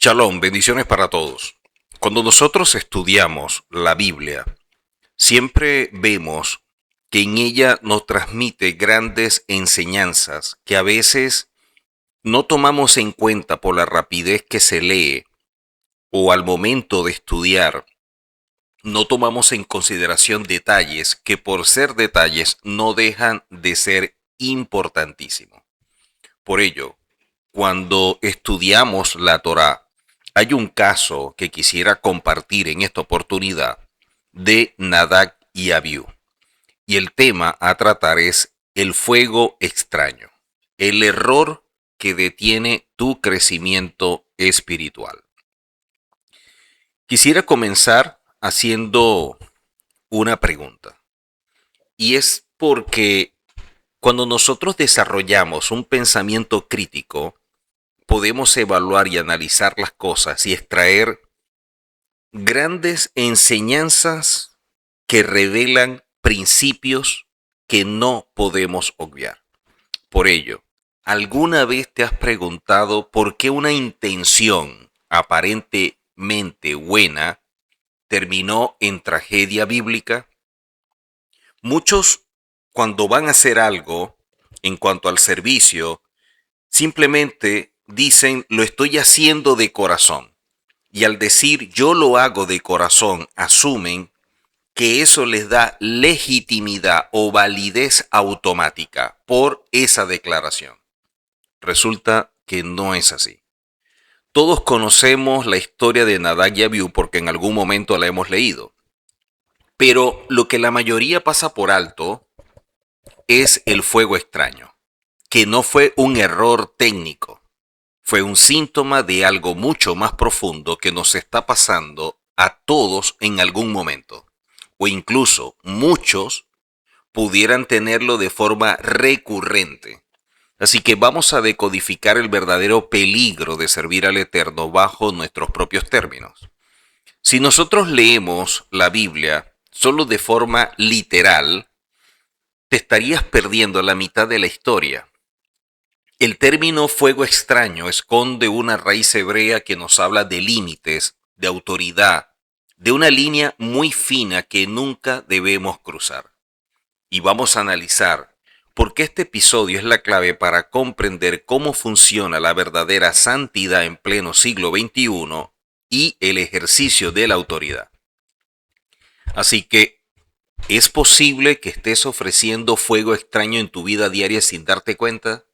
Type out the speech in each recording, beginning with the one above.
Shalom, bendiciones para todos. Cuando nosotros estudiamos la Biblia, siempre vemos que en ella nos transmite grandes enseñanzas que a veces no tomamos en cuenta por la rapidez que se lee o al momento de estudiar, no tomamos en consideración detalles que por ser detalles no dejan de ser importantísimos. Por ello, cuando estudiamos la Torá, hay un caso que quisiera compartir en esta oportunidad de Nadab y Abiú. Y el tema a tratar es el fuego extraño, el error que detiene tu crecimiento espiritual. Quisiera comenzar haciendo una pregunta. Y es porque cuando nosotros desarrollamos un pensamiento crítico, podemos evaluar y analizar las cosas y extraer grandes enseñanzas que revelan principios que no podemos obviar. Por ello, ¿alguna vez te has preguntado por qué una intención aparentemente buena terminó en tragedia bíblica? Muchos, cuando van a hacer algo en cuanto al servicio, simplemente dicen lo estoy haciendo de corazón. Y al decir yo lo hago de corazón, asumen que eso les da legitimidad o validez automática por esa declaración. Resulta que no es así. Todos conocemos la historia de Nadab y Abiú porque en algún momento la hemos leído. Pero lo que la mayoría pasa por alto es el fuego extraño, que no fue un error técnico. Fue un síntoma de algo mucho más profundo que nos está pasando a todos en algún momento. O incluso muchos pudieran tenerlo de forma recurrente. Así que vamos a decodificar el verdadero peligro de servir al Eterno bajo nuestros propios términos. Si nosotros leemos la Biblia solo de forma literal, te estarías perdiendo la mitad de la historia. El término fuego extraño esconde una raíz hebrea que nos habla de límites, de autoridad, de una línea muy fina que nunca debemos cruzar. Y vamos a analizar por qué este episodio es la clave para comprender cómo funciona la verdadera santidad en pleno siglo XXI y el ejercicio de la autoridad. Así que, ¿es posible que estés ofreciendo fuego extraño en tu vida diaria sin darte cuenta?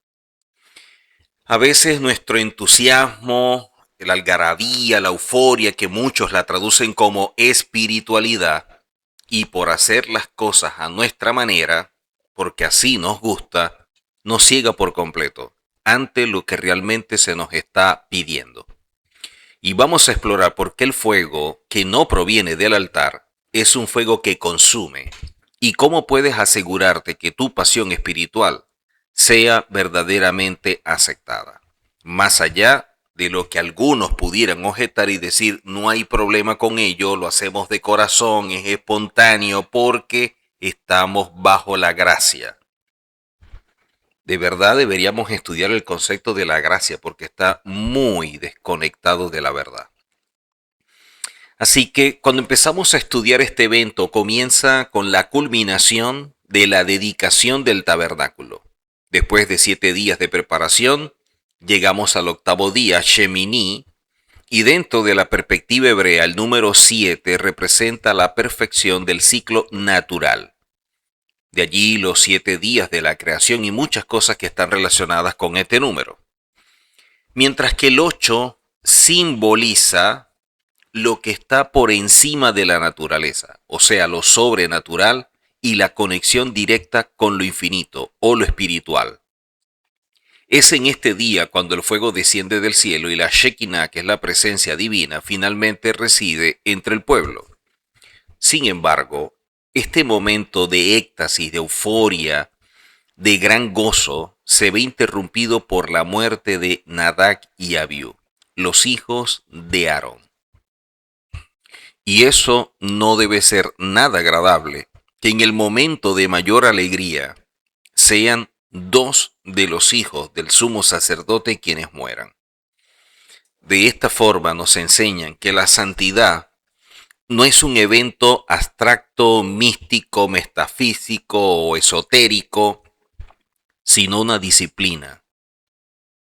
A veces nuestro entusiasmo, la algarabía, la euforia, que muchos la traducen como espiritualidad, y por hacer las cosas a nuestra manera, porque así nos gusta, nos ciega por completo ante lo que realmente se nos está pidiendo. Y vamos a explorar por qué el fuego que no proviene del altar es un fuego que consume y cómo puedes asegurarte que tu pasión espiritual sea verdaderamente aceptada. Más allá de lo que algunos pudieran objetar y decir no hay problema con ello, lo hacemos de corazón, es espontáneo porque estamos bajo la gracia. De verdad deberíamos estudiar el concepto de la gracia porque está muy desconectado de la verdad. Así que cuando empezamos a estudiar este evento comienza con la culminación de la dedicación del tabernáculo. Después de 7 días de preparación, llegamos al octavo día, Shemini, y dentro de la perspectiva hebrea, el número 7 representa la perfección del ciclo natural. De allí los 7 días de la creación y muchas cosas que están relacionadas con este número. Mientras que el 8 simboliza lo que está por encima de la naturaleza, o sea, lo sobrenatural y la conexión directa con lo infinito o lo espiritual. Es en este día cuando el fuego desciende del cielo y la Shekinah, que es la presencia divina, finalmente reside entre el pueblo. Sin embargo, este momento de éxtasis, de euforia, de gran gozo, se ve interrumpido por la muerte de Nadab y Abiú, los hijos de Aarón. Y eso no debe ser nada agradable, que en el momento de mayor alegría sean dos de los hijos del sumo sacerdote quienes mueran. de esta forma nos enseñan que la santidad no es un evento abstracto, místico, metafísico o esotérico, sino una disciplina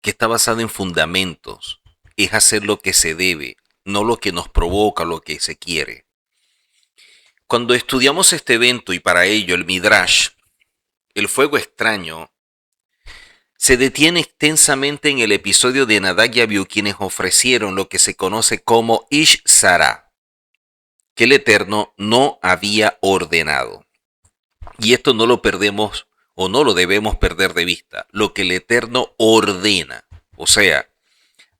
que está basada en fundamentos. Es hacer lo que se debe, no lo que nos provoca, lo que se quiere. Cuando estudiamos este evento y para ello el Midrash, el fuego extraño, se detiene extensamente en el episodio de Nadab y Abiú, quienes ofrecieron lo que se conoce como Ish Sarah, que el Eterno no había ordenado. Y esto no lo perdemos o no lo debemos perder de vista, lo que el Eterno ordena. O sea,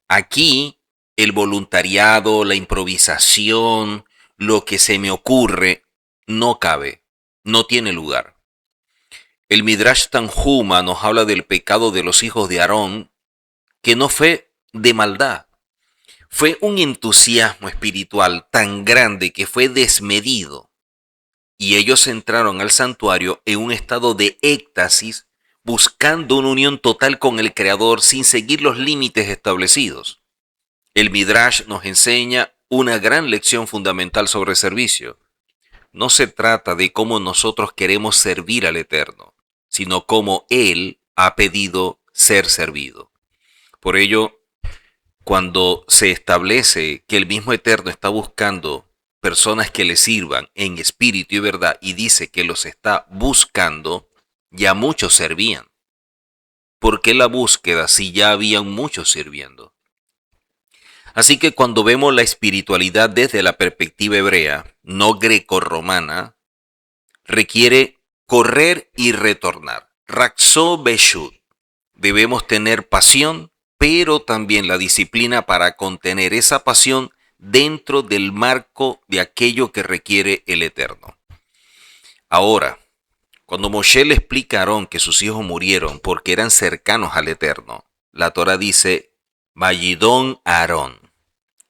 aquí el voluntariado, la improvisación, lo que se me ocurre, no cabe, no tiene lugar. El Midrash Tanhuma nos habla del pecado de los hijos de Aarón, que no fue de maldad, fue un entusiasmo espiritual tan grande que fue desmedido. Y ellos entraron al santuario en un estado de éxtasis, buscando una unión total con el Creador sin seguir los límites establecidos. El Midrash nos enseña una gran lección fundamental sobre el servicio. No se trata de cómo nosotros queremos servir al Eterno, sino cómo Él ha pedido ser servido. Por ello, cuando se establece que el mismo Eterno está buscando personas que le sirvan en espíritu y verdad y dice que los está buscando, ya muchos servían. ¿Por qué la búsqueda si ya habían muchos sirviendo? Así que cuando vemos la espiritualidad desde la perspectiva hebrea, no greco-romana, requiere correr y retornar. Raxo Beshut. Debemos tener pasión, pero también la disciplina para contener esa pasión dentro del marco de aquello que requiere el Eterno. Ahora, cuando Moshe le explica a Aarón que sus hijos murieron porque eran cercanos al Eterno, la Torah dice, Vayidón Aarón,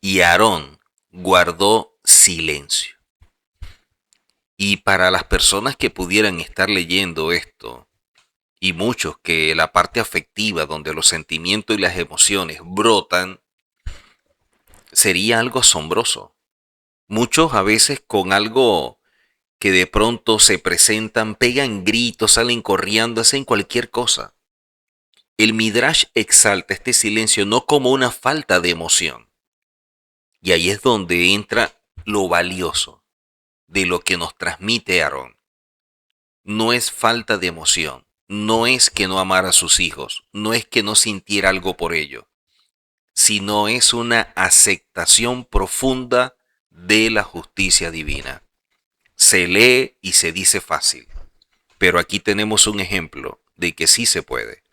y Aarón guardó silencio. Y para las personas que pudieran estar leyendo esto, y muchos que la parte afectiva donde los sentimientos y las emociones brotan, sería algo asombroso. Muchos a veces con algo que de pronto se presentan, pegan gritos, salen corriendo, hacen cualquier cosa. El Midrash exalta este silencio no como una falta de emoción. Y ahí es donde entra lo valioso de lo que nos transmite Aarón. No es falta de emoción, no es que no amara a sus hijos, no es que no sintiera algo por ello, sino es una aceptación profunda de la justicia divina. Se lee y se dice fácil, pero aquí tenemos un ejemplo de que sí se puede.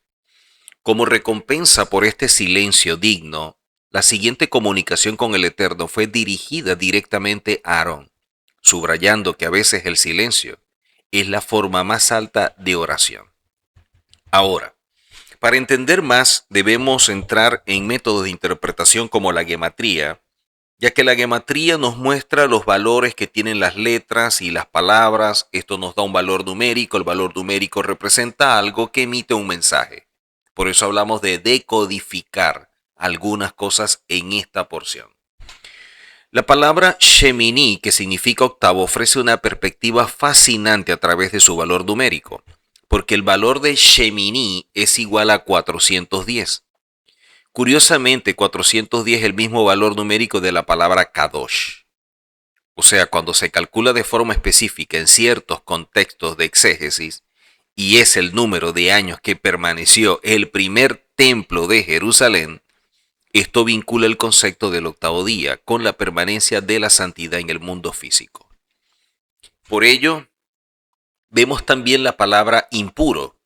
Como recompensa por este silencio digno, la siguiente comunicación con el Eterno fue dirigida directamente a Aarón, subrayando que a veces el silencio es la forma más alta de oración. Ahora, para entender más, debemos entrar en métodos de interpretación como la gematría, ya que la gematría nos muestra los valores que tienen las letras y las palabras. Esto nos da un valor numérico. El valor numérico representa algo que emite un mensaje. Por eso hablamos de decodificar algunas cosas en esta porción. La palabra Shemini, que significa octavo, ofrece una perspectiva fascinante a través de su valor numérico, porque el valor de Shemini es igual a 410. Curiosamente, 410 es el mismo valor numérico de la palabra Kadosh. O sea, cuando se calcula de forma específica en ciertos contextos de exégesis, y es el número de años que permaneció el primer templo de Jerusalén, esto vincula el concepto del octavo día con la permanencia de la santidad en el mundo físico. Por ello, vemos también la palabra impuro,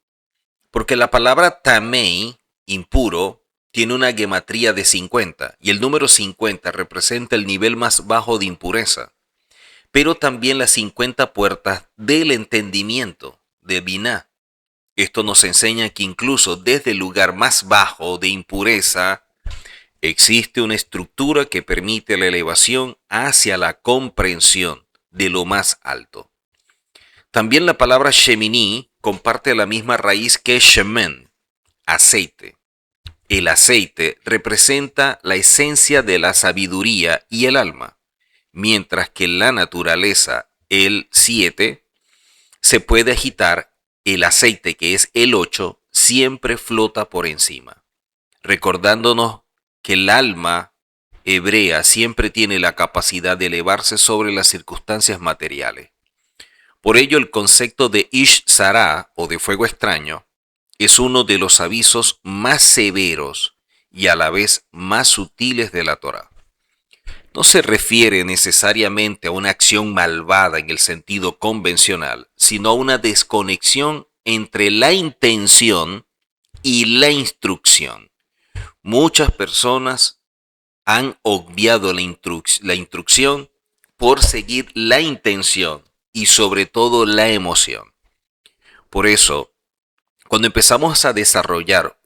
porque la palabra tamei, impuro, tiene una gematría de 50 y el número 50 representa el nivel más bajo de impureza, pero también las 50 puertas del entendimiento, de Biná. Esto nos enseña que incluso desde el lugar más bajo de impureza existe una estructura que permite la elevación hacia la comprensión de lo más alto. También la palabra Shemini comparte la misma raíz que Shemen, aceite. el aceite representa la esencia de la sabiduría y el alma, mientras que en la naturaleza, el 7, se puede agitar, el aceite, que es el 8, siempre flota por encima, recordándonos que el alma hebrea siempre tiene la capacidad de elevarse sobre las circunstancias materiales. Por ello, el concepto de Ish Sará, o de fuego extraño, es uno de los avisos más severos y a la vez más sutiles de la Torá. No se refiere necesariamente a una acción malvada en el sentido convencional, sino a una desconexión entre la intención y la instrucción. Muchas personas han obviado la instrucción por seguir la intención y sobre todo la emoción. Por eso, cuando empezamos a desarrollar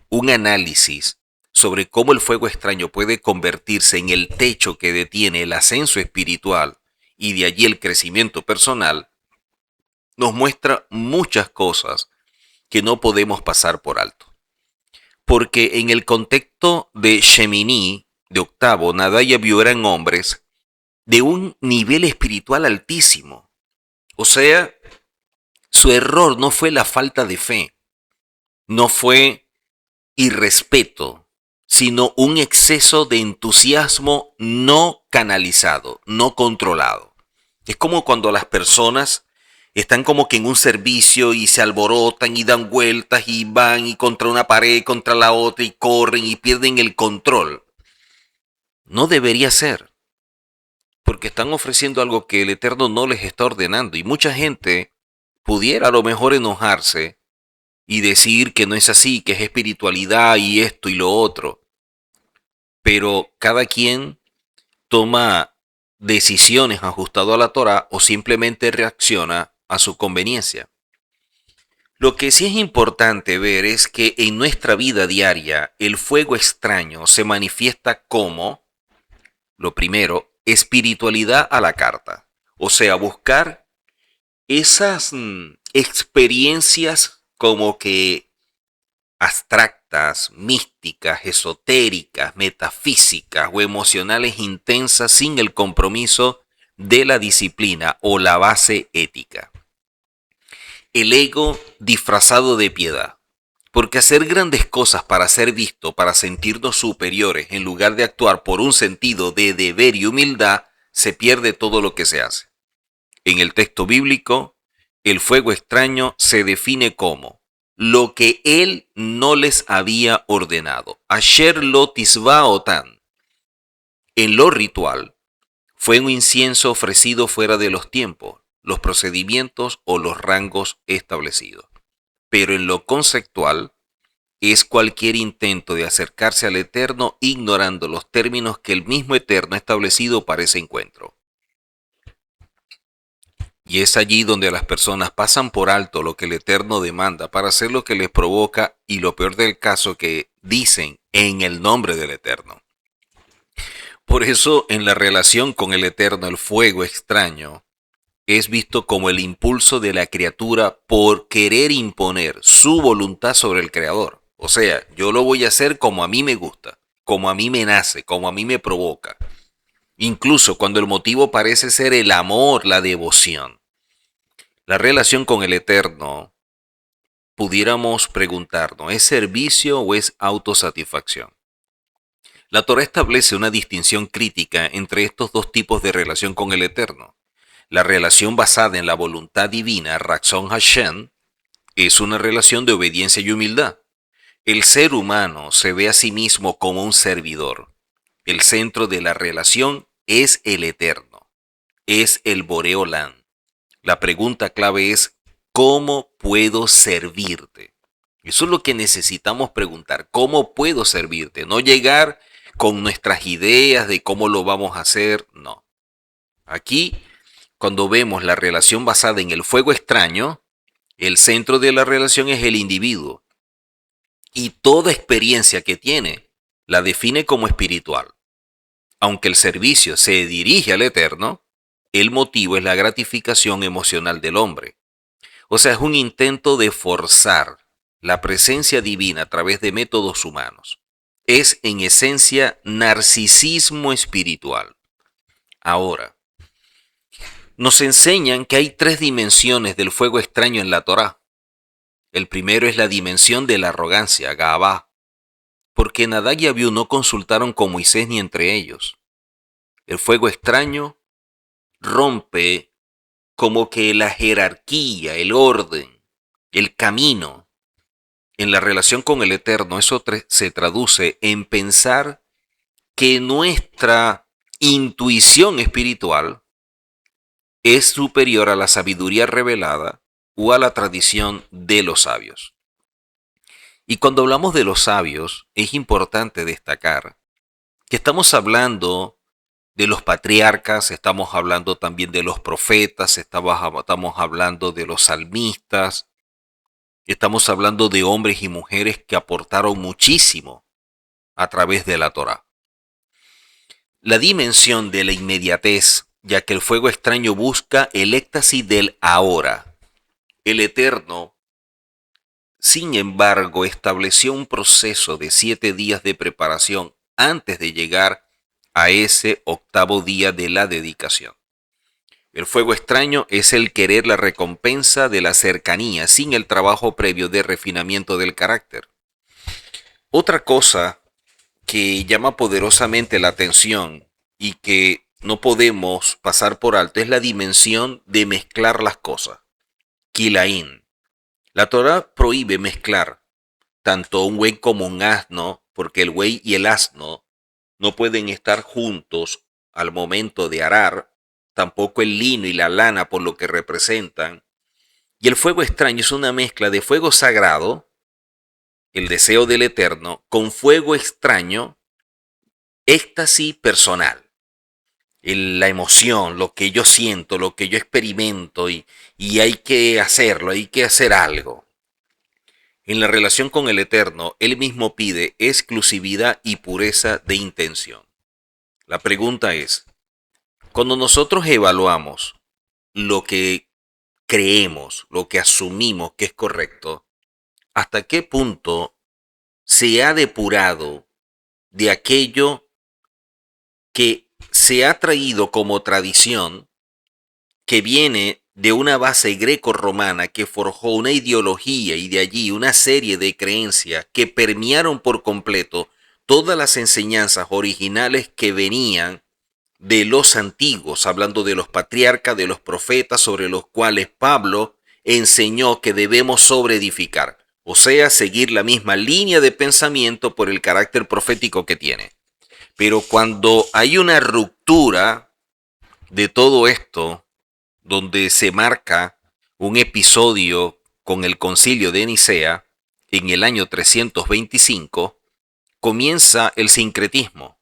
un análisis sobre cómo el fuego extraño puede convertirse en el techo que detiene el ascenso espiritual y de allí el crecimiento personal, nos muestra muchas cosas que no podemos pasar por alto. Porque en el contexto de Shemini, de octavo, Nadab y Abiú eran hombres de un nivel espiritual altísimo. O sea, su error no fue la falta de fe, no fue irrespeto, sino un exceso de entusiasmo no canalizado, no controlado. Es como cuando las personas están como que en un servicio y se alborotan y dan vueltas y van y contra una pared, contra la otra y corren y pierden el control. No debería ser, porque están ofreciendo algo que el Eterno no les está ordenando y mucha gente pudiera a lo mejor enojarse y decir que no es así, que es espiritualidad y esto y lo otro. Pero cada quien toma decisiones ajustadas a la Torah o simplemente reacciona a su conveniencia. Lo que sí es importante ver es que en nuestra vida diaria el fuego extraño se manifiesta como, lo primero, espiritualidad a la carta. O sea, buscar esas experiencias como que abstractas, místicas, esotéricas, metafísicas o emocionales intensas sin el compromiso de la disciplina o la base ética. El ego disfrazado de piedad. Porque hacer grandes cosas para ser visto, para sentirnos superiores, en lugar de actuar por un sentido de deber y humildad, se pierde todo lo que se hace. En el texto bíblico, el fuego extraño se define como lo que él no les había ordenado. Asher lo tisba otan. En lo ritual, fue un incienso ofrecido fuera de los tiempos, los procedimientos o los rangos establecidos. Pero en lo conceptual, es cualquier intento de acercarse al Eterno ignorando los términos que el mismo Eterno ha establecido para ese encuentro. Y es allí donde las personas pasan por alto lo que el Eterno demanda para hacer lo que les provoca y lo peor del caso que dicen en el nombre del Eterno. Por eso en la relación con el Eterno el fuego extraño es visto como el impulso de la criatura por querer imponer su voluntad sobre el Creador. O sea, yo lo voy a hacer como a mí me gusta, como a mí me nace, como a mí me provoca. Incluso cuando el motivo parece ser el amor, la devoción. La relación con el Eterno, pudiéramos preguntarnos, ¿es servicio o es autosatisfacción? La Torá establece una distinción crítica entre estos dos tipos de relación con el Eterno. La relación basada en la voluntad divina, Ratzon Hashem, es una relación de obediencia y humildad. El ser humano se ve a sí mismo como un servidor. El centro de la relación es el Eterno, es el Boreolán. La pregunta clave es, ¿cómo puedo servirte? Eso es lo que necesitamos preguntar, ¿cómo puedo servirte? No llegar con nuestras ideas de cómo lo vamos a hacer, no. Aquí, cuando vemos la relación basada en el fuego extraño, el centro de la relación es el individuo. Y toda experiencia que tiene la define como espiritual. Aunque el servicio se dirige al Eterno, el motivo es la gratificación emocional del hombre. O sea, es un intento de forzar la presencia divina a través de métodos humanos, es en esencia narcisismo espiritual. Ahora, nos enseñan que hay tres dimensiones del fuego extraño en la Torá. El primero es la dimensión de la arrogancia, Gaabá, porque Nadab y Abiú no consultaron con Moisés ni entre ellos. El fuego extraño rompe como que la jerarquía, el orden, el camino en la relación con el Eterno. Eso se traduce en pensar que nuestra intuición espiritual es superior a la sabiduría revelada o a la tradición de los sabios. Y cuando hablamos de los sabios, es importante destacar que estamos hablando de los patriarcas, estamos hablando también de los profetas, estamos hablando de los salmistas, estamos hablando de hombres y mujeres que aportaron muchísimo a través de la Torá. La dimensión de la inmediatez, ya que el fuego extraño busca el éxtasis del ahora. El Eterno, sin embargo, estableció un proceso de 7 días de preparación antes de llegar a ese octavo día de la dedicación. El fuego extraño es el querer la recompensa de la cercanía sin el trabajo previo de refinamiento del carácter. Otra cosa que llama poderosamente la atención y que no podemos pasar por alto es la dimensión de mezclar las cosas. Kilaín. La Torá prohíbe mezclar tanto un buey como un asno, porque el buey y el asno no pueden estar juntos al momento de arar, tampoco el lino y la lana por lo que representan. Y el fuego extraño es una mezcla de fuego sagrado, el deseo del Eterno, con fuego extraño, éxtasis personal. La emoción, lo que yo siento, lo que yo experimento y hay que hacerlo, hay que hacer algo. En la relación con el Eterno, Él mismo pide exclusividad y pureza de intención. La pregunta es, cuando nosotros evaluamos lo que creemos, lo que asumimos que es correcto, ¿hasta qué punto se ha depurado de aquello que se ha traído como tradición, que viene de una base greco-romana que forjó una ideología y de allí una serie de creencias que permearon por completo todas las enseñanzas originales que venían de los antiguos, hablando de los patriarcas, de los profetas, sobre los cuales Pablo enseñó que debemos sobreedificar, o sea, seguir la misma línea de pensamiento por el carácter profético que tiene. Pero cuando hay una ruptura de todo esto, donde se marca un episodio con el Concilio de Nicea en el año 325, comienza el sincretismo.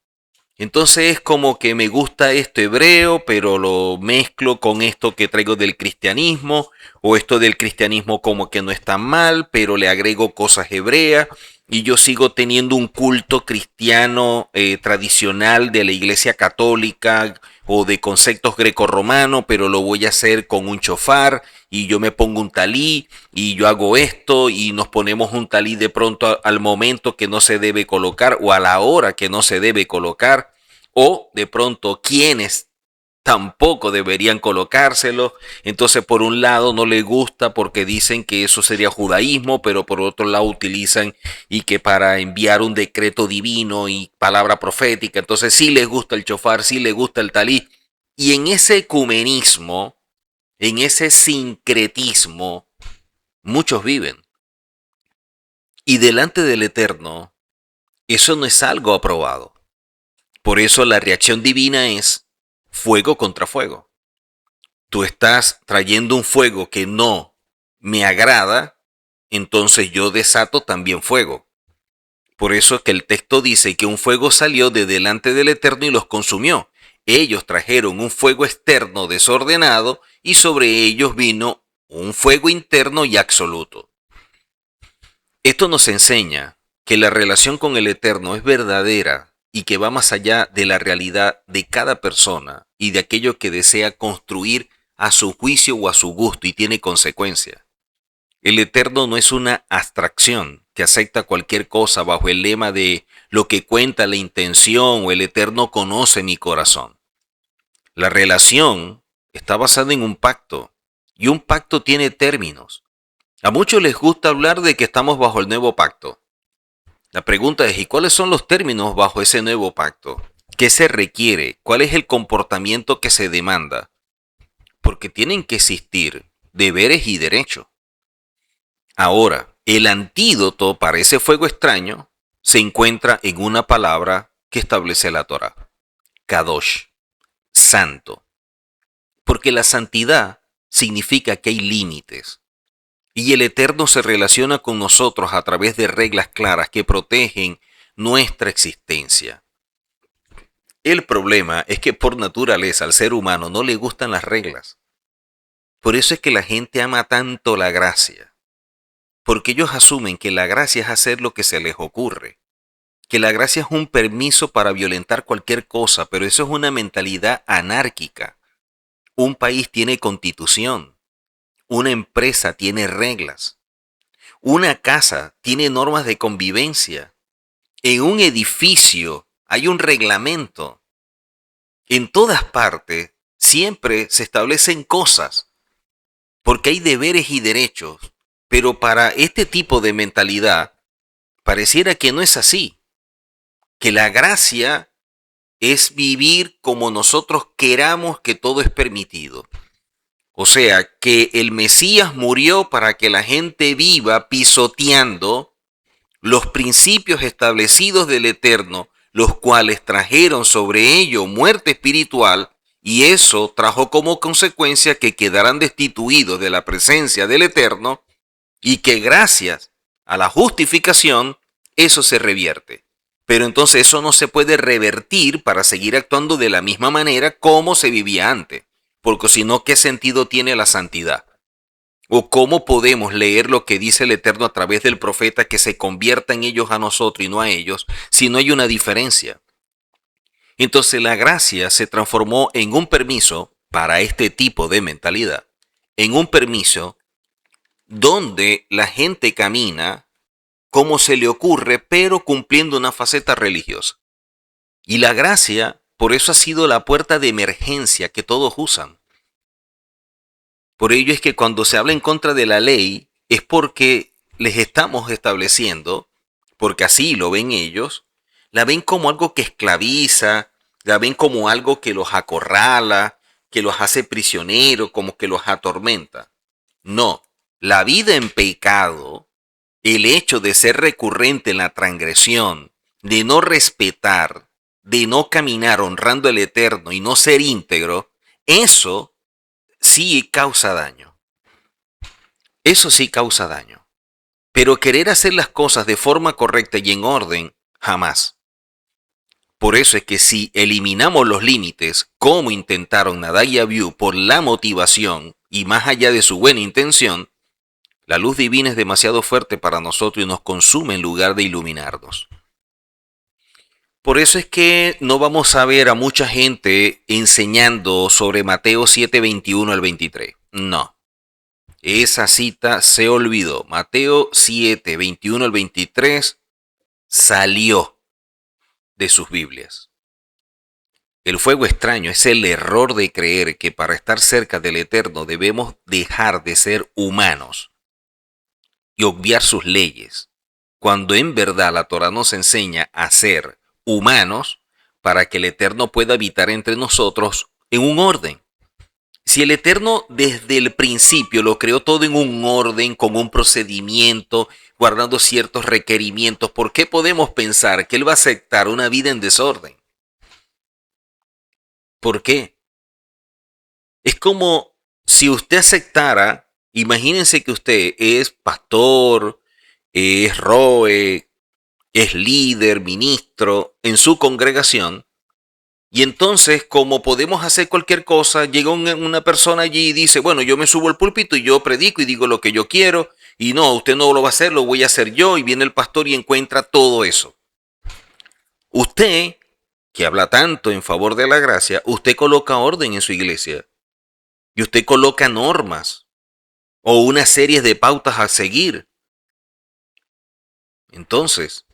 Entonces es como que me gusta esto hebreo, pero lo mezclo con esto que traigo del cristianismo, o esto del cristianismo como que no está mal, pero le agrego cosas hebreas, y yo sigo teniendo un culto cristiano tradicional de la Iglesia Católica o de conceptos grecorromanos, pero lo voy a hacer con un chofar, y yo me pongo un talí, y yo hago esto, y nos ponemos un talí de pronto al momento que no se debe colocar, o a la hora que no se debe colocar, o de pronto quienes tampoco deberían colocárselo. Entonces por un lado no les gusta porque dicen que eso sería judaísmo, pero por otro lado utilizan y que para enviar un decreto divino y palabra profética, entonces sí les gusta el chofar, sí les gusta el talí. Y en ese ecumenismo, en ese sincretismo, muchos viven. Y delante del Eterno, eso no es algo aprobado. Por eso la reacción divina es fuego contra fuego. Tú estás trayendo un fuego que no me agrada, entonces yo desato también fuego. Por eso es que el texto dice que un fuego salió de delante del Eterno y los consumió. Ellos trajeron un fuego externo desordenado y sobre ellos vino un fuego interno y absoluto. Esto nos enseña que la relación con el Eterno es verdadera y que va más allá de la realidad de cada persona y de aquello que desea construir a su juicio o a su gusto y tiene consecuencias. El Eterno no es una abstracción que acepta cualquier cosa bajo el lema de lo que cuenta la intención o el Eterno conoce mi corazón. La relación está basada en un pacto y un pacto tiene términos. A muchos les gusta hablar de que estamos bajo el nuevo pacto. La pregunta es, ¿y cuáles son los términos bajo ese nuevo pacto? ¿Qué se requiere? ¿Cuál es el comportamiento que se demanda? Porque tienen que existir deberes y derechos. Ahora, el antídoto para ese fuego extraño se encuentra en una palabra que establece la Torá: Kadosh, santo. Porque la santidad significa que hay límites. Y el Eterno se relaciona con nosotros a través de reglas claras que protegen nuestra existencia. El problema es que por naturaleza al ser humano no le gustan las reglas. Por eso es que la gente ama tanto la gracia. Porque ellos asumen que la gracia es hacer lo que se les ocurre. Que la gracia es un permiso para violentar cualquier cosa, pero eso es una mentalidad anárquica. Un país tiene constitución. Una empresa tiene reglas. Una casa tiene normas de convivencia. En un edificio hay un reglamento. En todas partes siempre se establecen cosas, porque hay deberes y derechos. Pero para este tipo de mentalidad, pareciera que no es así. Que la gracia es vivir como nosotros queramos, que todo es permitido. O sea, que el Mesías murió para que la gente viva pisoteando los principios establecidos del Eterno, los cuales trajeron sobre ello muerte espiritual, y eso trajo como consecuencia que quedaran destituidos de la presencia del Eterno, y que gracias a la justificación eso se revierte. Pero entonces eso no se puede revertir para seguir actuando de la misma manera como se vivía antes, porque si no, ¿qué sentido tiene la santidad? ¿O cómo podemos leer lo que dice el Eterno a través del profeta, que se conviertan ellos a nosotros y no a ellos, si no hay una diferencia? Entonces la gracia se transformó en un permiso para este tipo de mentalidad, en un permiso donde la gente camina como se le ocurre, pero cumpliendo una faceta religiosa. Y la gracia, por eso ha sido la puerta de emergencia que todos usan. Por ello es que cuando se habla en contra de la ley, es porque les estamos estableciendo, porque así lo ven ellos, la ven como algo que esclaviza, la ven como algo que los acorrala, que los hace prisioneros, como que los atormenta. No, la vida en pecado, el hecho de ser recurrente en la transgresión, de no respetar, de no caminar honrando al Eterno y no ser íntegro, eso sí causa daño. Eso sí causa daño. Pero querer hacer las cosas de forma correcta y en orden, jamás. Por eso es que si eliminamos los límites, como intentaron Nadab y Abiú, por la motivación y más allá de su buena intención, la luz divina es demasiado fuerte para nosotros y nos consume en lugar de iluminarnos. Por eso es que no vamos a ver a mucha gente enseñando sobre Mateo 7, 21 al 23. No. Esa cita se olvidó. Mateo 7, 21 al 23 salió de sus Biblias. El fuego extraño es el error de creer que para estar cerca del Eterno debemos dejar de ser humanos y obviar sus leyes, cuando en verdad la Torah nos enseña a ser humanos para que el Eterno pueda habitar entre nosotros en un orden. Si el Eterno desde el principio lo creó todo en un orden, con un procedimiento, guardando ciertos requerimientos, ¿por qué podemos pensar que Él va a aceptar una vida en desorden? ¿Por qué? Es como si usted aceptara, imagínense que usted es pastor, es roe, es líder, ministro en su congregación, y entonces, como podemos hacer cualquier cosa, llega una persona allí y dice, bueno, yo me subo al púlpito y yo predico y digo lo que yo quiero, y no, usted no lo va a hacer, lo voy a hacer yo, y viene el pastor y encuentra todo eso. Usted, que habla tanto en favor de la gracia, usted coloca orden en su iglesia, y usted coloca normas, o una serie de pautas a seguir. Entonces,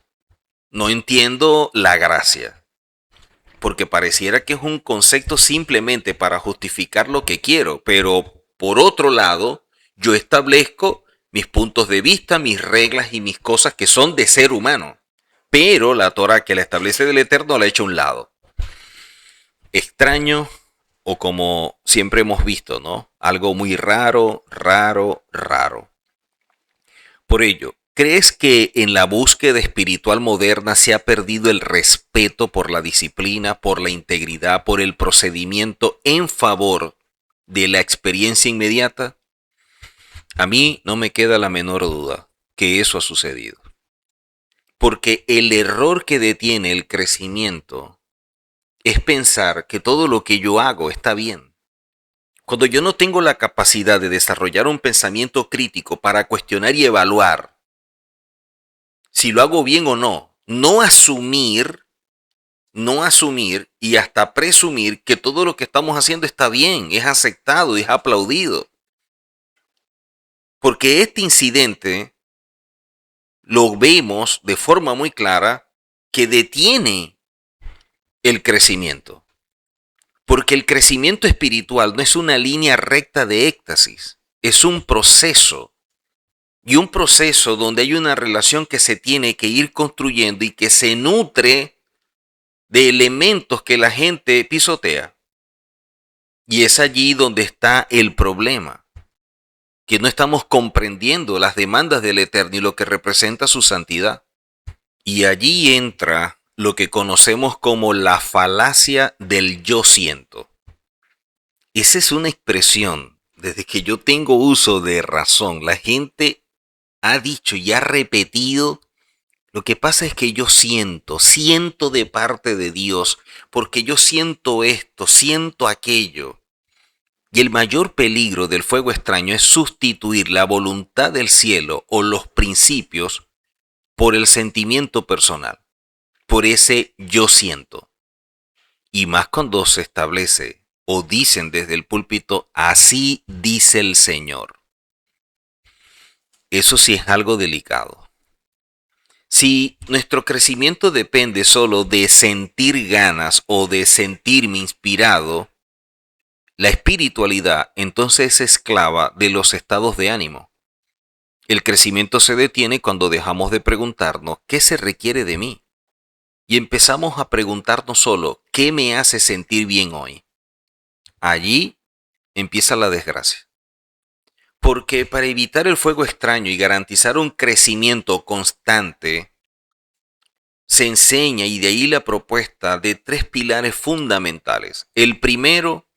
no entiendo la gracia, porque pareciera que es un concepto simplemente para justificar lo que quiero, pero por otro lado, yo establezco mis puntos de vista, mis reglas y mis cosas que son de ser humano, pero la Torah que la establece del Eterno la ha hecho a un lado. Extraño, o como siempre hemos visto, ¿no? Algo muy raro, raro, raro. Por ello, ¿crees que en la búsqueda espiritual moderna se ha perdido el respeto por la disciplina, por la integridad, por el procedimiento en favor de la experiencia inmediata? A mí no me queda la menor duda que eso ha sucedido. Porque el error que detiene el crecimiento es pensar que todo lo que yo hago está bien. Cuando yo no tengo la capacidad de desarrollar un pensamiento crítico para cuestionar y evaluar si lo hago bien o no, no asumir y hasta presumir que todo lo que estamos haciendo está bien, es aceptado, es aplaudido. Porque este incidente lo vemos de forma muy clara que detiene el crecimiento. Porque el crecimiento espiritual no es una línea recta de éxtasis, es un proceso. Y un proceso donde hay una relación que se tiene que ir construyendo y que se nutre de elementos que la gente pisotea. Y es allí donde está el problema, que no estamos comprendiendo las demandas del Eterno y lo que representa su santidad. Y allí entra lo que conocemos como la falacia del yo siento. Esa es una expresión, desde que yo tengo uso de razón, la gente ha dicho y ha repetido, lo que pasa es que yo siento de parte de Dios, porque yo siento esto, siento aquello. Y el mayor peligro del fuego extraño es sustituir la voluntad del cielo o los principios por el sentimiento personal, por ese yo siento. Y más cuando se establece o dicen desde el púlpito, así dice el Señor. Eso sí es algo delicado. Si nuestro crecimiento depende solo de sentir ganas o de sentirme inspirado, la espiritualidad entonces es esclava de los estados de ánimo. El crecimiento se detiene cuando dejamos de preguntarnos qué se requiere de mí y empezamos a preguntarnos solo qué me hace sentir bien hoy. Allí empieza la desgracia. Porque para evitar el fuego extraño y garantizar un crecimiento constante, se enseña, y de ahí la propuesta de 3 pilares fundamentales. El primero,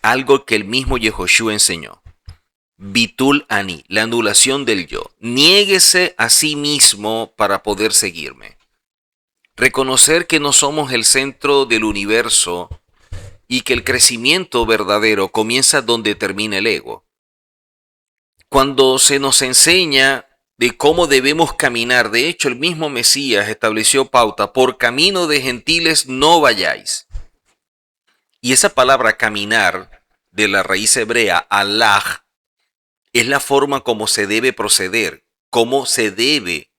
algo que el mismo Yehoshua enseñó. Bitul Ani, la anulación del yo. Niéguese a sí mismo para poder seguirme. Reconocer que no somos el centro del universo y que el crecimiento verdadero comienza donde termina el ego. Cuando se nos enseña de cómo debemos caminar, de hecho el mismo Mesías estableció pauta, por camino de gentiles no vayáis. Y esa palabra caminar, de la raíz hebrea, alaj, es la forma como se debe proceder, cómo se debe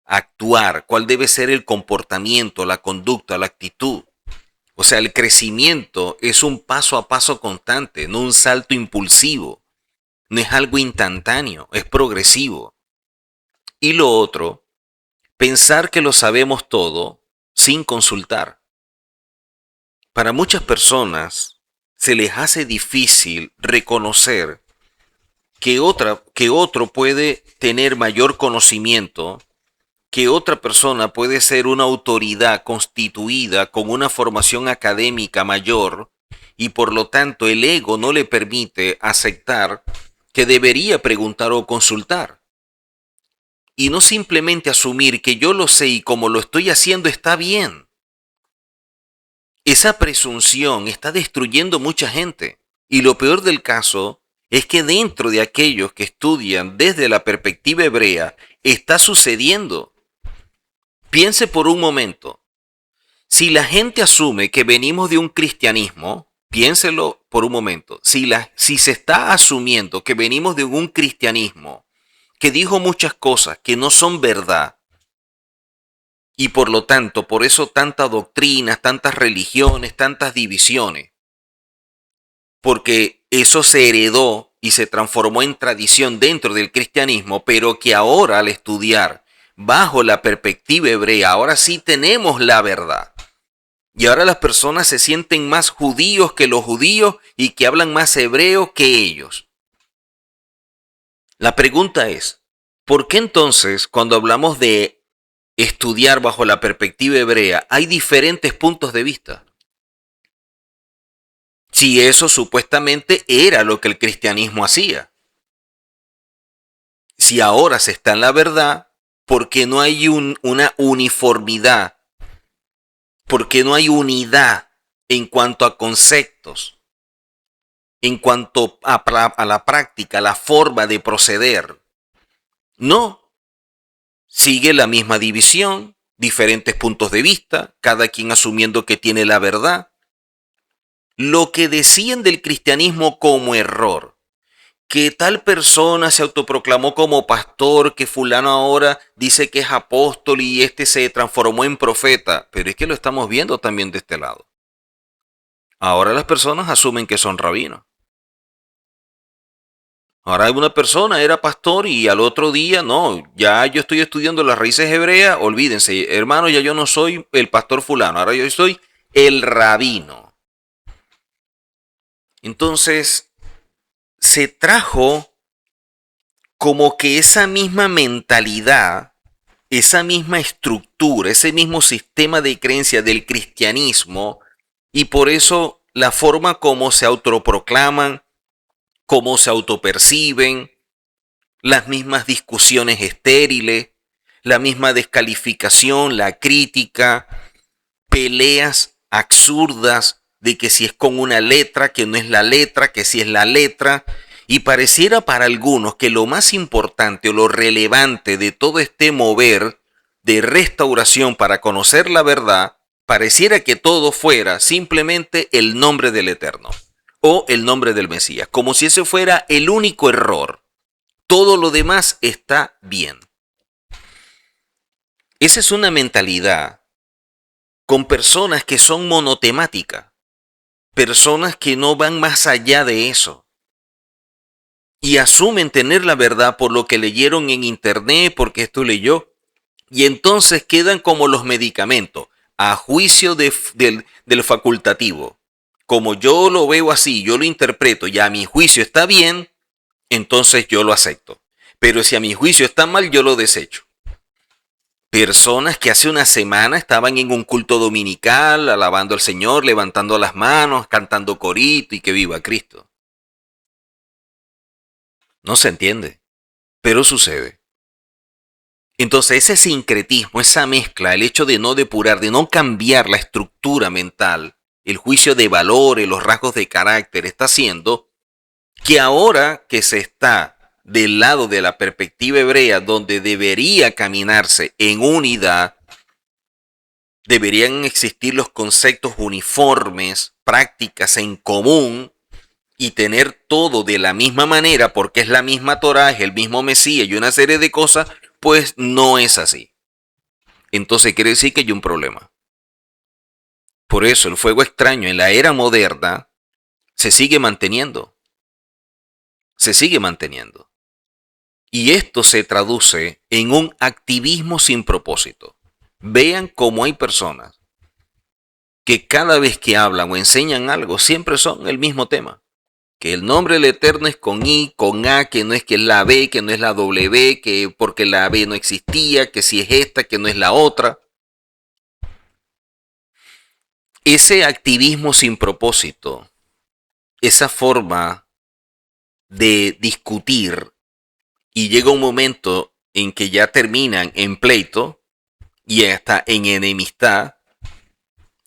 actuar, cuál debe ser el comportamiento, la conducta, la actitud. O sea, el crecimiento es un paso a paso constante, no un salto impulsivo. No es algo instantáneo, es progresivo. Y lo otro, pensar que lo sabemos todo sin consultar. Para muchas personas se les hace difícil reconocer que otro puede tener mayor conocimiento, que otra persona puede ser una autoridad constituida con una formación académica mayor y por lo tanto el ego no le permite aceptar que debería preguntar o consultar. Y no simplemente asumir que yo lo sé y como lo estoy haciendo está bien. Esa presunción está destruyendo mucha gente. Y lo peor del caso es que dentro de aquellos que estudian desde la perspectiva hebrea está sucediendo. Piense por un momento. Si la gente asume que venimos de un cristianismo, Piénselo por un momento. Si se está asumiendo que venimos de un cristianismo que dijo muchas cosas que no son verdad, y por lo tanto, por eso tantas doctrinas, tantas religiones, tantas divisiones, porque eso se heredó y se transformó en tradición dentro del cristianismo, pero que ahora al estudiar bajo la perspectiva hebrea, ahora sí tenemos la verdad. Y ahora las personas se sienten más judíos que los judíos y que hablan más hebreo que ellos. La pregunta es, ¿por qué entonces cuando hablamos de estudiar bajo la perspectiva hebrea hay diferentes puntos de vista? Si eso supuestamente era lo que el cristianismo hacía. Si ahora se está en la verdad, ¿por qué no hay una uniformidad? ¿Por qué no hay unidad en cuanto a conceptos? En cuanto a la práctica, la forma de proceder. No, sigue la misma división, diferentes puntos de vista, cada quien asumiendo que tiene la verdad. Lo que decían del cristianismo como error, que tal persona se autoproclamó como pastor, que fulano ahora dice que es apóstol y este se transformó en profeta, pero es que lo estamos viendo también de este lado. Ahora las personas asumen que son rabinos. Ahora una persona era pastor y al otro día, no, ya yo estoy estudiando las raíces hebreas, olvídense, hermano, ya yo no soy el pastor fulano, ahora yo soy el rabino. Entonces, se trajo como que esa misma mentalidad, esa misma estructura, ese mismo sistema de creencia del cristianismo, y por eso la forma como se autoproclaman, cómo se autoperciben, las mismas discusiones estériles, la misma descalificación, la crítica, peleas absurdas de que si es con una letra, que no es la letra, que si es la letra, y pareciera para algunos que lo más importante o lo relevante de todo este mover de restauración para conocer la verdad, pareciera que todo fuera simplemente el nombre del Eterno o el nombre del Mesías, como si ese fuera el único error. Todo lo demás está bien. Esa es una mentalidad con personas que son monotemáticas, personas que no van más allá de eso y asumen tener la verdad por lo que leyeron en internet, porque esto leyó, y entonces quedan como los medicamentos, a juicio del facultativo. Como yo lo veo así, yo lo interpreto y a mi juicio está bien, entonces yo lo acepto. Pero si a mi juicio está mal, yo lo desecho. Personas que hace una semana estaban en un culto dominical, alabando al Señor, levantando las manos, cantando corito y que viva Cristo. No se entiende, pero sucede. Entonces ese sincretismo, esa mezcla, el hecho de no depurar, de no cambiar la estructura mental, el juicio de valores, los rasgos de carácter, está haciendo que ahora que se está del lado de la perspectiva hebrea, donde debería caminarse en unidad, deberían existir los conceptos uniformes, prácticas en común y tener todo de la misma manera porque es la misma Torá, es el mismo Mesías y una serie de cosas, pues no es así. Entonces quiere decir que hay un problema. Por eso el fuego extraño en la era moderna se sigue manteniendo. Se sigue manteniendo. Y esto se traduce en un activismo sin propósito. Vean cómo hay personas que cada vez que hablan o enseñan algo siempre son el mismo tema. Que el nombre del Eterno es con I, con A, que no es que es la B, que no es la W, que porque la B no existía, que si es esta, que no es la otra. Ese activismo sin propósito, esa forma de discutir y llega un momento en que ya terminan en pleito y hasta en enemistad,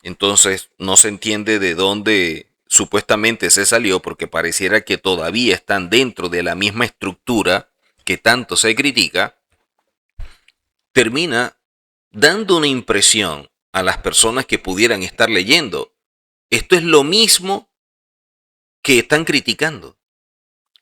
entonces no se entiende de dónde supuestamente se salió porque pareciera que todavía están dentro de la misma estructura que tanto se critica, termina dando una impresión a las personas que pudieran estar leyendo. Esto es lo mismo que están criticando.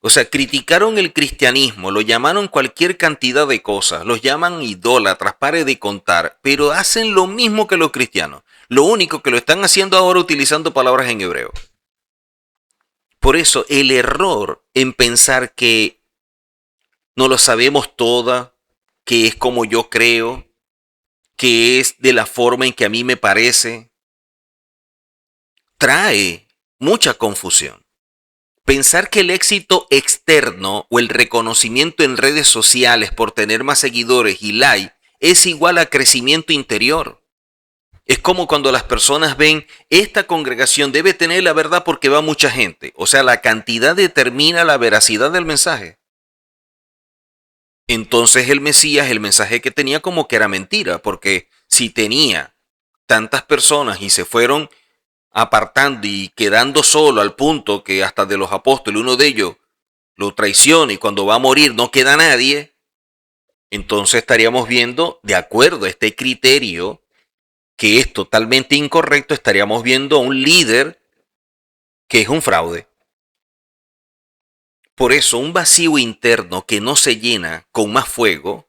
O sea, criticaron el cristianismo, lo llamaron cualquier cantidad de cosas, los llaman idólatras, pare de contar, pero hacen lo mismo que los cristianos. Lo único que lo están haciendo ahora utilizando palabras en hebreo. Por eso el error en pensar que no lo sabemos toda, que es como yo creo, que es de la forma en que a mí me parece, trae mucha confusión. Pensar que el éxito externo o el reconocimiento en redes sociales por tener más seguidores y like es igual a crecimiento interior. Es como cuando las personas ven, esta congregación debe tener la verdad porque va mucha gente. O sea, la cantidad determina la veracidad del mensaje. Entonces el Mesías, el mensaje que tenía como que era mentira, porque si tenía tantas personas y se fueron apartando y quedando solo al punto que hasta de los apóstoles uno de ellos lo traiciona y cuando va a morir no queda nadie, entonces estaríamos viendo, de acuerdo a este criterio, que es totalmente incorrecto, estaríamos viendo a un líder que es un fraude. Por eso, un vacío interno que no se llena con más fuego,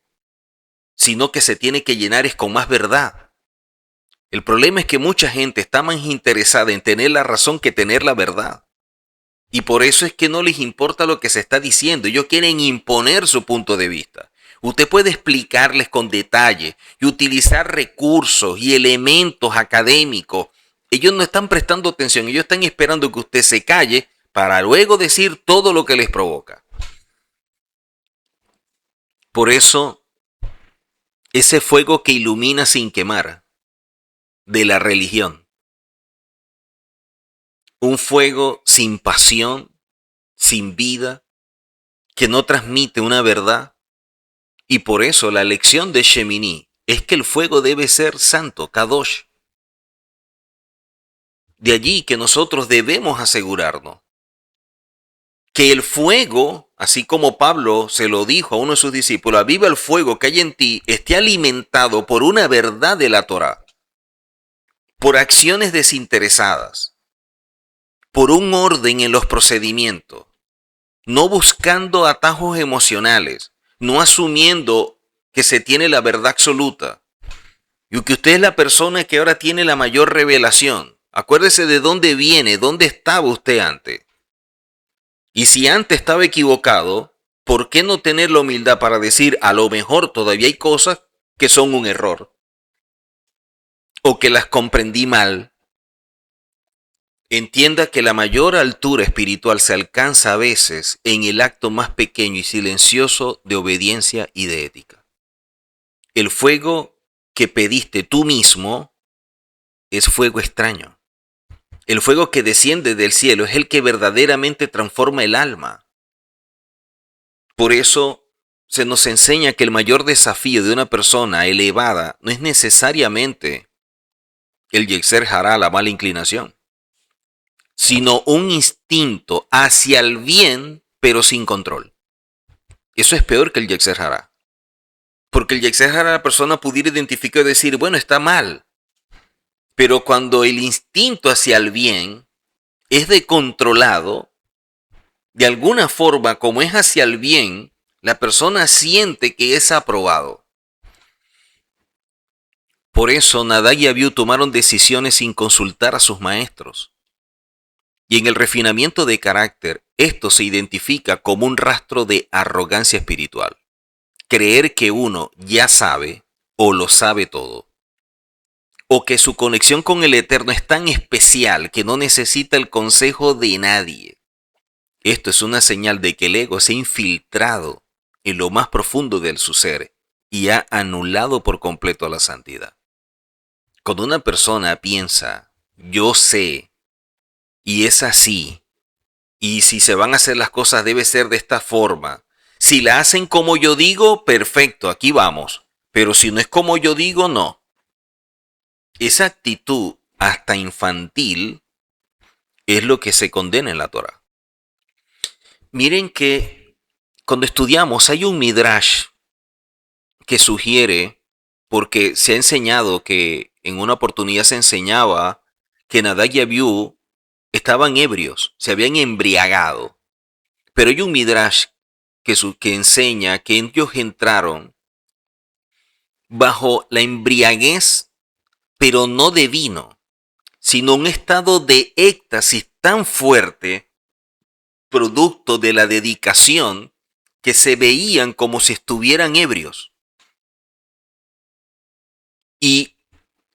sino que se tiene que llenar es con más verdad. El problema es que mucha gente está más interesada en tener la razón que tener la verdad. Y por eso es que no les importa lo que se está diciendo. Ellos quieren imponer su punto de vista. Usted puede explicarles con detalle y utilizar recursos y elementos académicos. Ellos no están prestando atención. Ellos están esperando que usted se calle para luego decir todo lo que les provoca. Por eso, ese fuego que ilumina sin quemar de la religión. Un fuego sin pasión, sin vida, que no transmite una verdad. Y por eso la lección de Shemini es que el fuego debe ser santo, Kadosh. De allí que nosotros debemos asegurarnos que el fuego, así como Pablo se lo dijo a uno de sus discípulos, aviva el fuego que hay en ti, esté alimentado por una verdad de la Torá, por acciones desinteresadas, por un orden en los procedimientos, no buscando atajos emocionales, no asumiendo que se tiene la verdad absoluta y que usted es la persona que ahora tiene la mayor revelación. Acuérdese de dónde viene, dónde estaba usted antes. Y si antes estaba equivocado, ¿por qué no tener la humildad para decir a lo mejor todavía hay cosas que son un error? O que las comprendí mal. Entienda que la mayor altura espiritual se alcanza a veces en el acto más pequeño y silencioso de obediencia y de ética. El fuego que pediste tú mismo es fuego extraño. El fuego que desciende del cielo es el que verdaderamente transforma el alma. Por eso se nos enseña que el mayor desafío de una persona elevada no es necesariamente el Yetzer Hará, la mala inclinación, sino un instinto hacia el bien, pero sin control. Eso es peor que el Yetzer Hará. Porque el Yetzer Hará la persona pudiera identificar y decir, bueno, está mal. Pero cuando el instinto hacia el bien es controlado, de alguna forma, como es hacia el bien, la persona siente que es aprobado. Por eso Nadab y Abiú tomaron decisiones sin consultar a sus maestros. Y en el refinamiento de carácter, esto se identifica como un rastro de arrogancia espiritual. Creer que uno ya sabe o lo sabe todo. O que su conexión con el Eterno es tan especial que no necesita el consejo de nadie. Esto es una señal de que el ego se ha infiltrado en lo más profundo de su ser y ha anulado por completo a la santidad. Cuando una persona piensa, yo sé, y es así, y si se van a hacer las cosas debe ser de esta forma. Si la hacen como yo digo, perfecto, aquí vamos. Pero si no es como yo digo, no. Esa actitud hasta infantil es lo que se condena en la Torá. Miren que cuando estudiamos hay un midrash que sugiere, porque se ha enseñado que en una oportunidad se enseñaba que Nadab y Abiú estaban ebrios, se habían embriagado. Pero hay un midrash que enseña que ellos entraron bajo la embriaguez, pero no de vino, sino un estado de éxtasis tan fuerte, producto de la dedicación, que se veían como si estuvieran ebrios. Y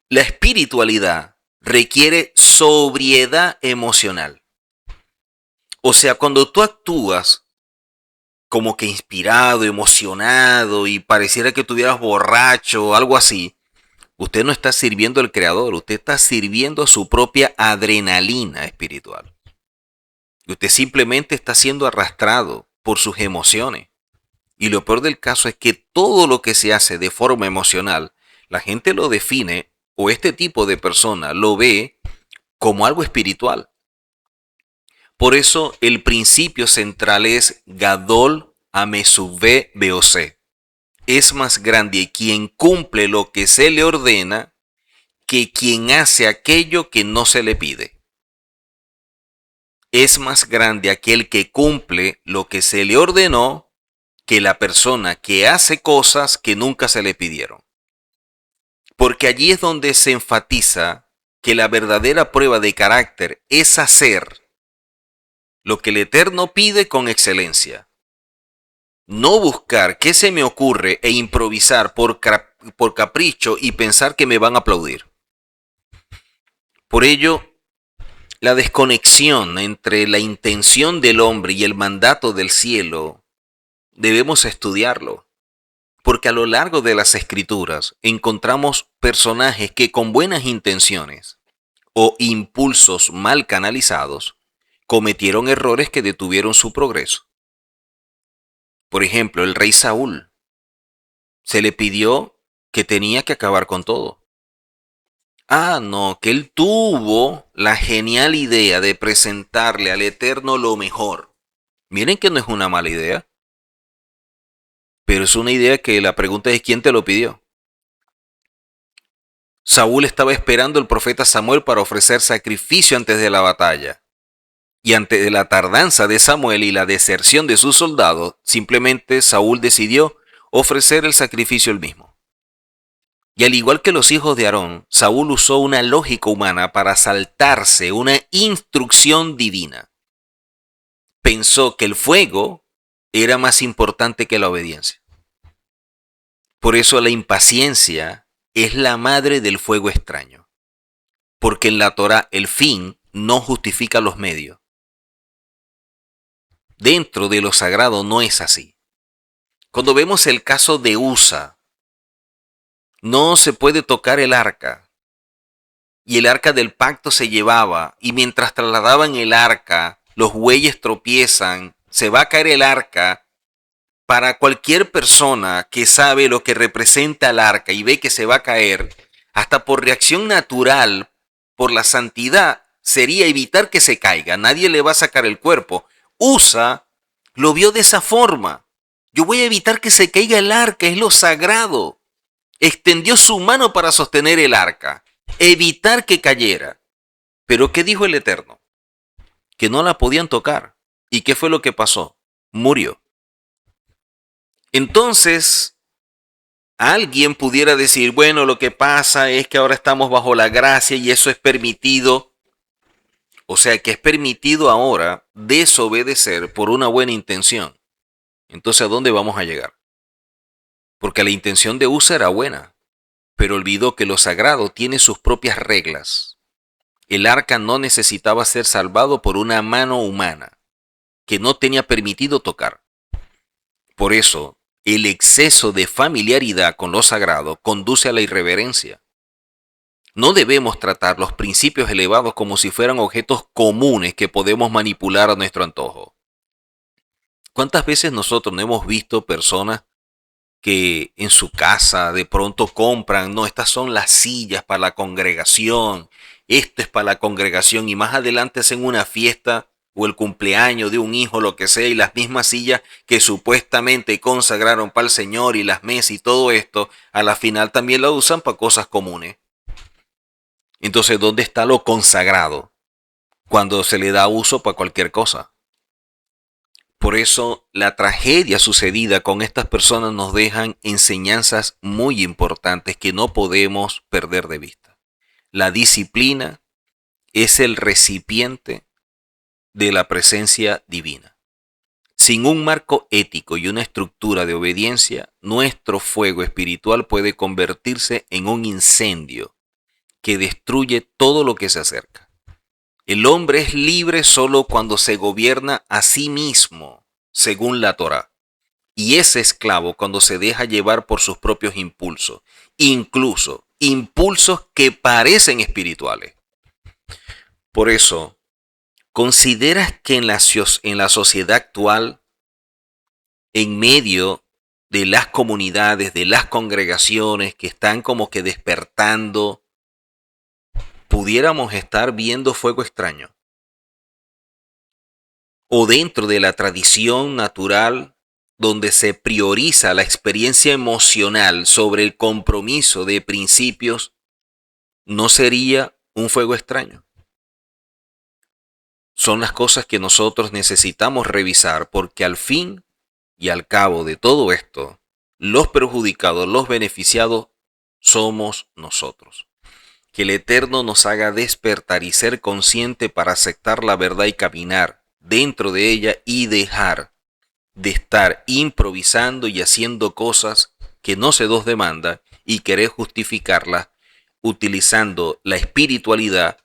la espiritualidad requiere sobriedad emocional. O sea, cuando tú actúas como que inspirado, emocionado y pareciera que estuvieras borracho o algo así, usted no está sirviendo al Creador, usted está sirviendo a su propia adrenalina espiritual. Usted simplemente está siendo arrastrado por sus emociones. Y lo peor del caso es que todo lo que se hace de forma emocional, la gente lo define, o este tipo de persona lo ve como algo espiritual. Por eso el principio central es Gadol Amesubé Beosé. Es más grande quien cumple lo que se le ordena que quien hace aquello que no se le pide. Es más grande aquel que cumple lo que se le ordenó que la persona que hace cosas que nunca se le pidieron. Porque allí es donde se enfatiza que la verdadera prueba de carácter es hacer lo que el Eterno pide con excelencia. No buscar qué se me ocurre e improvisar por capricho y pensar que me van a aplaudir. Por ello, la desconexión entre la intención del hombre y el mandato del cielo debemos estudiarlo. Porque a lo largo de las escrituras encontramos personajes que con buenas intenciones o impulsos mal canalizados cometieron errores que detuvieron su progreso. Por ejemplo, el rey Saúl se le pidió que tenía que acabar con todo. Ah, no, que él tuvo la genial idea de presentarle al Eterno lo mejor. Miren que no es una mala idea, pero es una idea que la pregunta es ¿quién te lo pidió? Saúl estaba esperando al profeta Samuel para ofrecer sacrificio antes de la batalla. Y ante la tardanza de Samuel y la deserción de sus soldados, simplemente Saúl decidió ofrecer el sacrificio él mismo. Y al igual que los hijos de Aarón, Saúl usó una lógica humana para saltarse una instrucción divina. Pensó que el fuego era más importante que la obediencia. Por eso la impaciencia es la madre del fuego extraño. Porque en la Torá el fin no justifica los medios. Dentro de lo sagrado no es así. Cuando vemos el caso de Usa, no se puede tocar el arca. Y el arca del pacto se llevaba, y mientras trasladaban el arca, los bueyes tropiezan, se va a caer el arca. Para cualquier persona que sabe lo que representa el arca y ve que se va a caer, hasta por reacción natural, por la santidad, sería evitar que se caiga. Nadie le va a sacar el cuerpo. Usa lo vio de esa forma. Yo voy a evitar que se caiga el arca, es lo sagrado. Extendió su mano para sostener el arca, evitar que cayera. Pero ¿qué dijo el Eterno? Que no la podían tocar. ¿Y qué fue lo que pasó? Murió. Entonces, alguien pudiera decir, bueno, lo que pasa es que ahora estamos bajo la gracia y eso es permitido. O sea, que es permitido ahora desobedecer por una buena intención. Entonces, ¿a dónde vamos a llegar? Porque la intención de Usa era buena, pero olvidó que lo sagrado tiene sus propias reglas. El arca no necesitaba ser salvado por una mano humana, que no tenía permitido tocar. Por eso, el exceso de familiaridad con lo sagrado conduce a la irreverencia. No debemos tratar los principios elevados como si fueran objetos comunes que podemos manipular a nuestro antojo. ¿Cuántas veces nosotros no hemos visto personas que en su casa de pronto compran, no, estas son las sillas para la congregación, esto es para la congregación y más adelante hacen una fiesta o el cumpleaños de un hijo, lo que sea, y las mismas sillas que supuestamente consagraron para el Señor y las mesas y todo esto, a la final también la usan para cosas comunes? Entonces, ¿dónde está lo consagrado? cuando se le da uso para cualquier cosa. Por eso la tragedia sucedida con estas personas nos dejan enseñanzas muy importantes que no podemos perder de vista. La disciplina es el recipiente de la presencia divina. Sin un marco ético y una estructura de obediencia, nuestro fuego espiritual puede convertirse en un incendio que destruye todo lo que se acerca. El hombre es libre solo cuando se gobierna a sí mismo, según la Torá, y es esclavo cuando se deja llevar por sus propios impulsos, incluso impulsos que parecen espirituales. Por eso, ¿consideras que en la sociedad actual, en medio de las comunidades, de las congregaciones que están como que despertando, pudiéramos estar viendo fuego extraño? O dentro de la tradición natural, donde se prioriza la experiencia emocional sobre el compromiso de principios, ¿no sería un fuego extraño? Son las cosas que nosotros necesitamos revisar, porque al fin y al cabo de todo esto, los perjudicados, los beneficiados, somos nosotros. Que el Eterno nos haga despertar y ser consciente para aceptar la verdad y caminar dentro de ella y dejar de estar improvisando y haciendo cosas que no se nos demanda y querer justificarlas utilizando la espiritualidad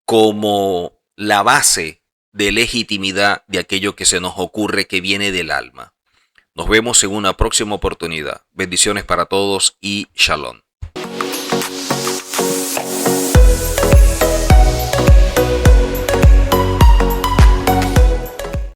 como la base de legitimidad de aquello que se nos ocurre que viene del alma. Nos vemos en una próxima oportunidad. Bendiciones para todos y shalom.